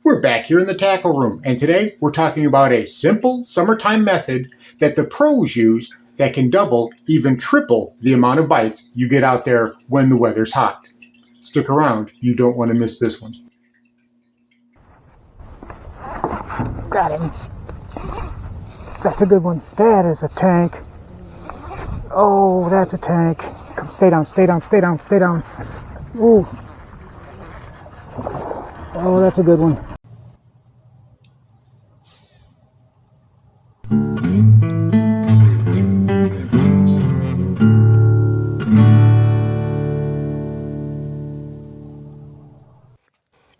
We're back here in the tackle room, and today we're talking about a simple summertime method that the pros use that can double, even triple the amount of bites you get out there when the weather's hot. Stick around, you don't want to miss this one. Got him. That's a good one. That is a tank. Oh, that's a tank. Come, stay down, stay down, stay down, stay down. Ooh. Oh, that's a good one.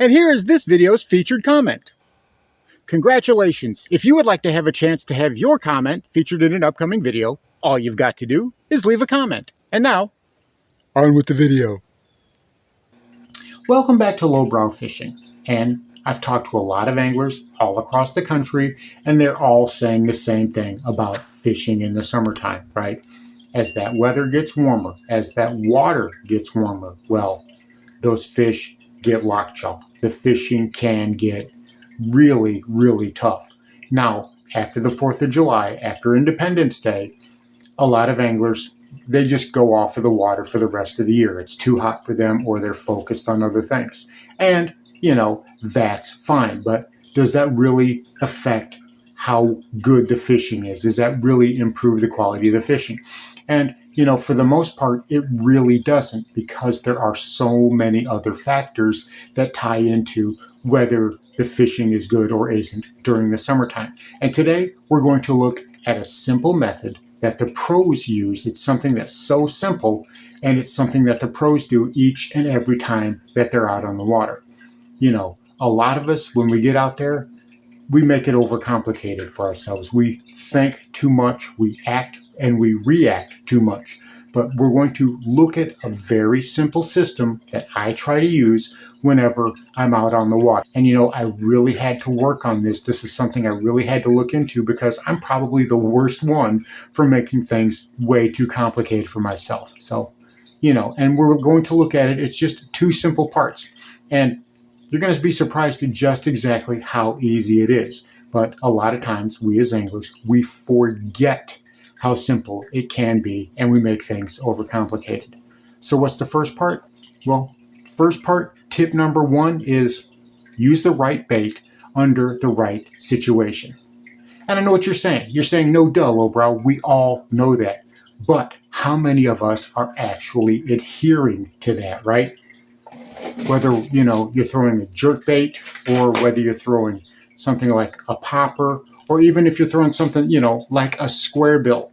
And here is this video's featured comment. Congratulations! If you would like to have a chance to have your comment featured in an upcoming video, all you've got to do is leave a comment. And now, on with the video. Welcome back to Lowbrow Fishing. And I've talked to a lot of anglers all across the country, and they're all saying the same thing about fishing in the summertime, right? As that weather gets warmer, as that water gets warmer, well, those fish get lockjaw. The fishing can get really, really tough. Now, after the 4th of July, after Independence Day, a lot of anglers, they just go off of the water for the rest of the year. It's too hot for them, or they're focused on other things. And, that's fine. But does that really affect how good the fishing is? Does that really improve the quality of the fishing? And, for the most part, it really doesn't, because there are so many other factors that tie into whether the fishing is good or isn't during the summertime. And today we're going to look at a simple method that the pros use. It's something that's so simple, and it's something that the pros do each and every time that they're out on the water. A lot of us, when we get out there, we make it overcomplicated for ourselves. We think too much, we act and we react too much. But we're going to look at a very simple system that I try to use whenever I'm out on the water. And I really had to work on this. This is something I really had to look into, because I'm probably the worst one for making things way too complicated for myself. So, and we're going to look at it. It's just 2 simple parts. And you're going to be surprised at just exactly how easy it is. But a lot of times, we as anglers, we forget how simple it can be, and we make things overcomplicated. So what's the first part? Well, first part, tip number 1 is use the right bait under the right situation. And I know what you're saying. You're saying, no duh, Lowbrow, we all know that. But how many of us are actually adhering to that, right? Whether, you're throwing a jerk bait, or whether you're throwing something like a popper, or even if you're throwing something, like a square bill.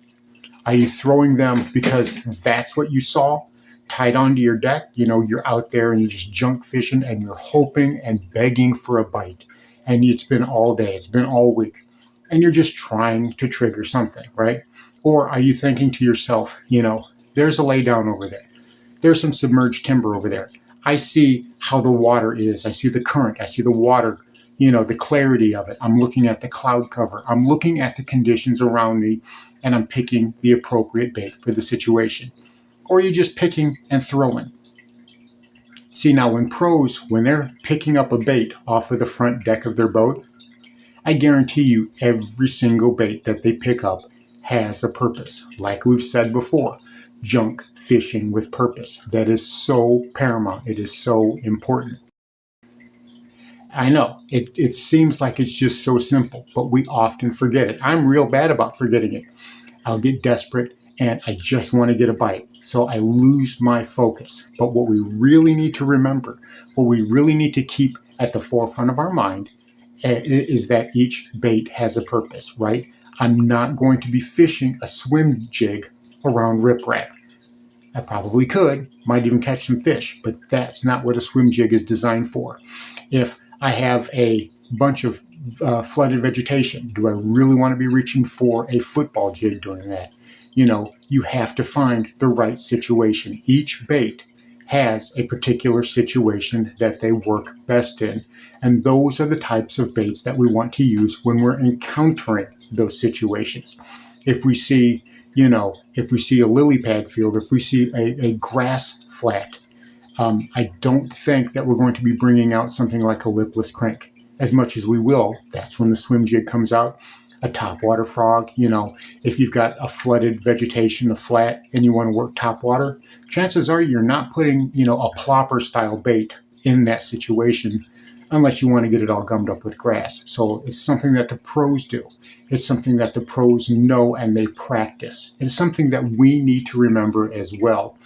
Are you throwing them because that's what you saw tied onto your deck? You're out there and you're just junk fishing, and you're hoping and begging for a bite. And it's been all day, it's been all week, and you're just trying to trigger something, right? Or are you thinking to yourself, there's a lay down over there. There's some submerged timber over there. I see how the water is. I see the current. I see the water, the clarity of it. I'm looking at the cloud cover. I'm looking at the conditions around me, and I'm picking the appropriate bait for the situation. Or are you just picking and throwing? See, now when pros, when they're picking up a bait off of the front deck of their boat, I guarantee you every single bait that they pick up has a purpose. Like we've said before, junk fishing with purpose. That is so paramount. It is so important. I know, it seems like it's just so simple, but we often forget it. I'm real bad about forgetting it. I'll get desperate, and I just want to get a bite. So I lose my focus. But what we really need to remember, what we really need to keep at the forefront of our mind, is that each bait has a purpose, right? I'm not going to be fishing a swim jig around riprap. I probably could, might even catch some fish, but that's not what a swim jig is designed for. If I have a bunch of flooded vegetation, do I really want to be reaching for a football jig during that? You have to find the right situation. Each bait has a particular situation that they work best in, and those are the types of baits that we want to use when we're encountering those situations. If we see if we see a lily pad field, if we see a grass flat, I don't think that we're going to be bringing out something like a lipless crank. as much as we will, that's when the swim jig comes out. A topwater frog, if you've got a flooded vegetation, a flat, and you want to work topwater, chances are you're not putting, a plopper style bait in that situation unless you want to get it all gummed up with grass. So it's something that the pros do. It's something that the pros know and they practice. It's something that we need to remember as well.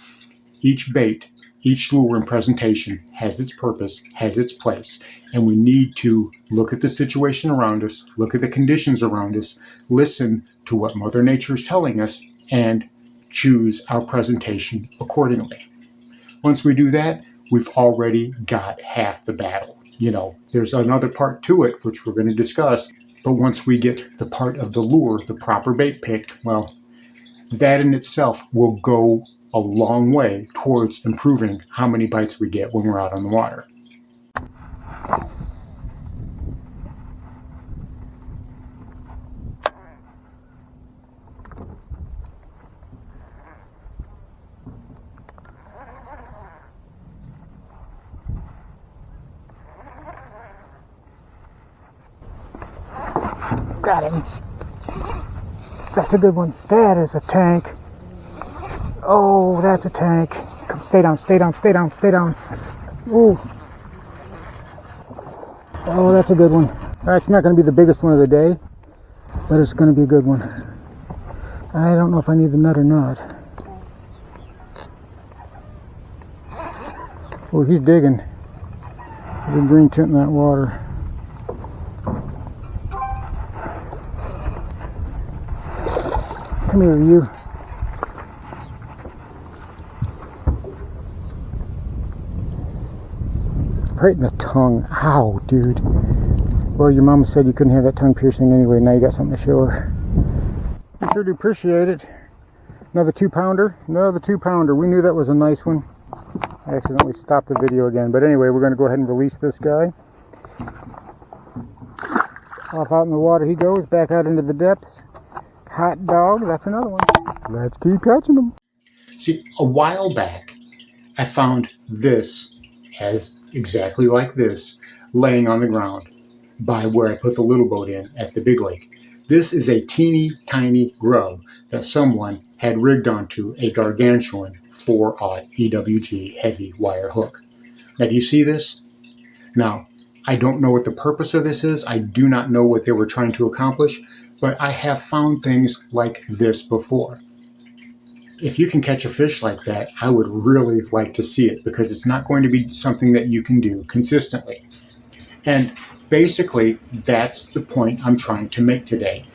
Each bait, each lure and presentation has its purpose, has its place, and we need to look at the situation around us, look at the conditions around us, listen to what Mother Nature is telling us, and choose our presentation accordingly. Once we do that, we've already got half the battle. There's another part to it, which we're going to discuss, but once we get the part of the lure, the proper bait picked, well, that in itself will go a long way towards improving how many bites we get when we're out on the water. Got him. That's a good one. That is a tank. Oh, that's a tank. Come, stay down, stay down, stay down, stay down. Ooh. Oh, that's a good one. That's not going to be the biggest one of the day, but it's going to be a good one. I don't know if I need the nut or not. Oh, he's digging. There's a green tint in that water. Come here, you. Right in the tongue. Ow, dude. Well, your mama said you couldn't have that tongue piercing anyway. Now you got something to show her. We sure do appreciate it. Another 2-pounder. Another 2-pounder. We knew that was a nice one. I accidentally stopped the video again. But anyway, we're going to go ahead and release this guy. Off out in the water he goes. Back out into the depths. Hot dog. That's another one. Let's keep catching them. See, a while back, I found this as exactly like this, laying on the ground by where I put the little boat in at the big lake. This is a teeny tiny grub that someone had rigged onto a gargantuan 4/0 EWG heavy wire hook. Now, do you see this? Now, I don't know what the purpose of this is. I do not know what they were trying to accomplish, but I have found things like this before. If you can catch a fish like that, I would really like to see it, because it's not going to be something that you can do consistently. And basically, that's the point I'm trying to make today.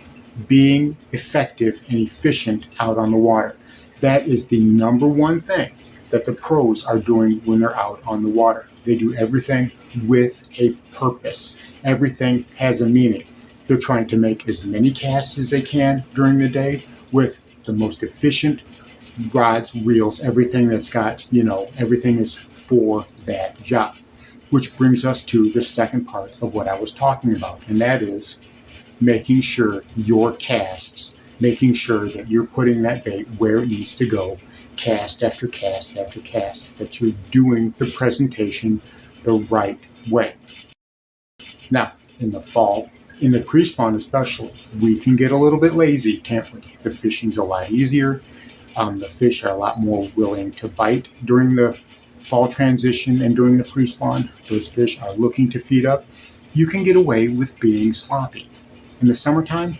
Being effective and efficient out on the water. That is the number one thing that the pros are doing when they're out on the water. They do everything with a purpose. Everything has a meaning. They're trying to make as many casts as they can during the day with the most efficient rods, reels, everything that's got, everything is for that job. Which brings us to the second part of what I was talking about, and that is making sure your casts, making sure that you're putting that bait where it needs to go, cast after cast after cast, that you're doing the presentation the right way. Now, in the fall, in the pre-spawn especially, we can get a little bit lazy, can't we? The fishing's a lot easier. The fish are a lot more willing to bite during the fall transition and during the pre-spawn. Those fish are looking to feed up. You can get away with being sloppy. In the summertime,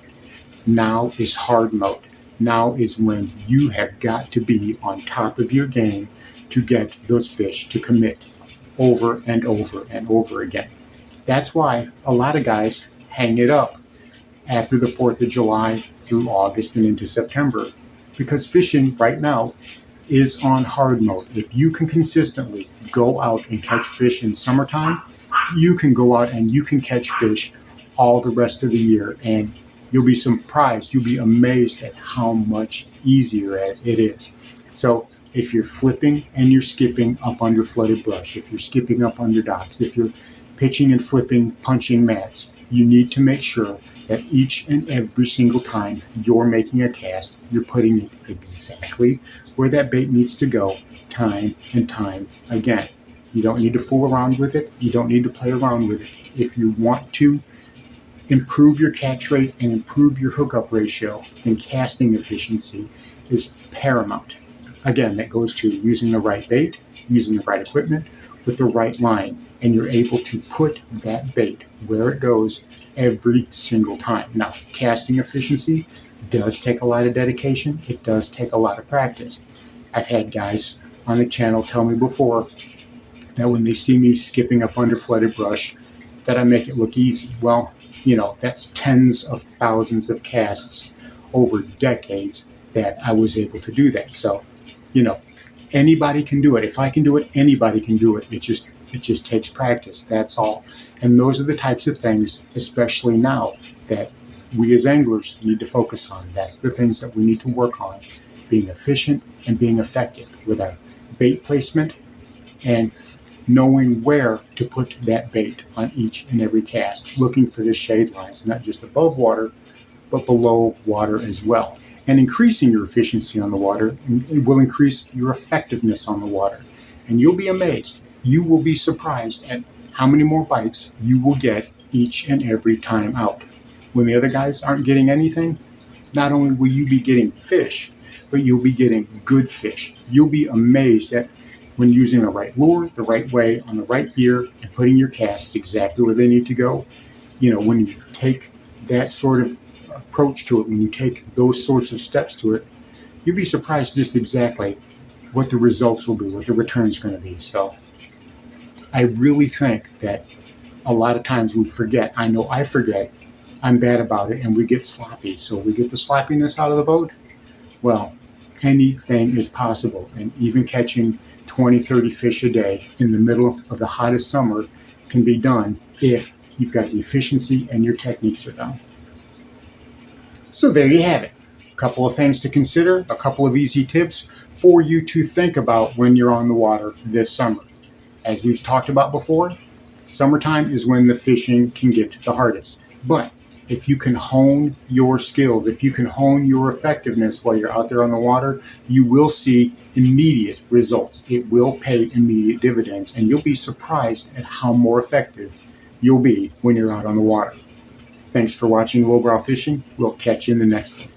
now is hard mode. Now is when you have got to be on top of your game to get those fish to commit over and over and over again. That's why a lot of guys hang it up after the 4th of July through August and into September, because fishing right now is on hard mode. If you can consistently go out and catch fish in summertime, you can go out and you can catch fish all the rest of the year, and you'll be surprised, you'll be amazed at how much easier it is. So if you're flipping and you're skipping up under flooded brush, if you're skipping up under docks, if you're pitching and flipping, punching mats, you need to make sure that each and every single time you're making a cast, you're putting it exactly where that bait needs to go, time and time again. You don't need to fool around with it. You don't need to play around with it. If you want to improve your catch rate and improve your hookup ratio, then casting efficiency is paramount. Again, that goes to using the right bait, using the right equipment, with the right line, and you're able to put that bait where it goes every single time. Now, casting efficiency does take a lot of dedication. It does take a lot of practice. I've had guys on the channel tell me before that when they see me skipping up under flooded brush, that I make it look easy. Well, that's tens of thousands of casts over decades that I was able to do that. So, anybody can do it. If I can do it, anybody can do it. It just takes practice. That's all. And those are the types of things, especially now, that we as anglers need to focus on. That's the things that we need to work on: being efficient and being effective with our bait placement and knowing where to put that bait on each and every cast, looking for the shade lines, not just above water, but below water as well. And increasing your efficiency on the water will increase your effectiveness on the water. And you'll be amazed. You will be surprised at how many more bites you will get each and every time out. When the other guys aren't getting anything, not only will you be getting fish, but you'll be getting good fish. You'll be amazed at when using the right lure, the right way, on the right gear, and putting your casts exactly where they need to go. When you take that sort of approach to it, when you take those sorts of steps to it, you'll be surprised just exactly what the results will be, what the return's going to be. So I really think that a lot of times we forget. I know I forget. I'm bad about it, and we get sloppy. So we get the sloppiness out of the boat. Well, anything is possible, and even catching 20, 30 fish a day in the middle of the hottest summer can be done if you've got the efficiency and your techniques are down. So there you have it. A couple of things to consider, a couple of easy tips for you to think about when you're on the water this summer. As we've talked about before, summertime is when the fishing can get the hardest. But if you can hone your skills, if you can hone your effectiveness while you're out there on the water, you will see immediate results. It will pay immediate dividends, and you'll be surprised at how more effective you'll be when you're out on the water. Thanks for watching Lowbrow Fishing. We'll catch you in the next one.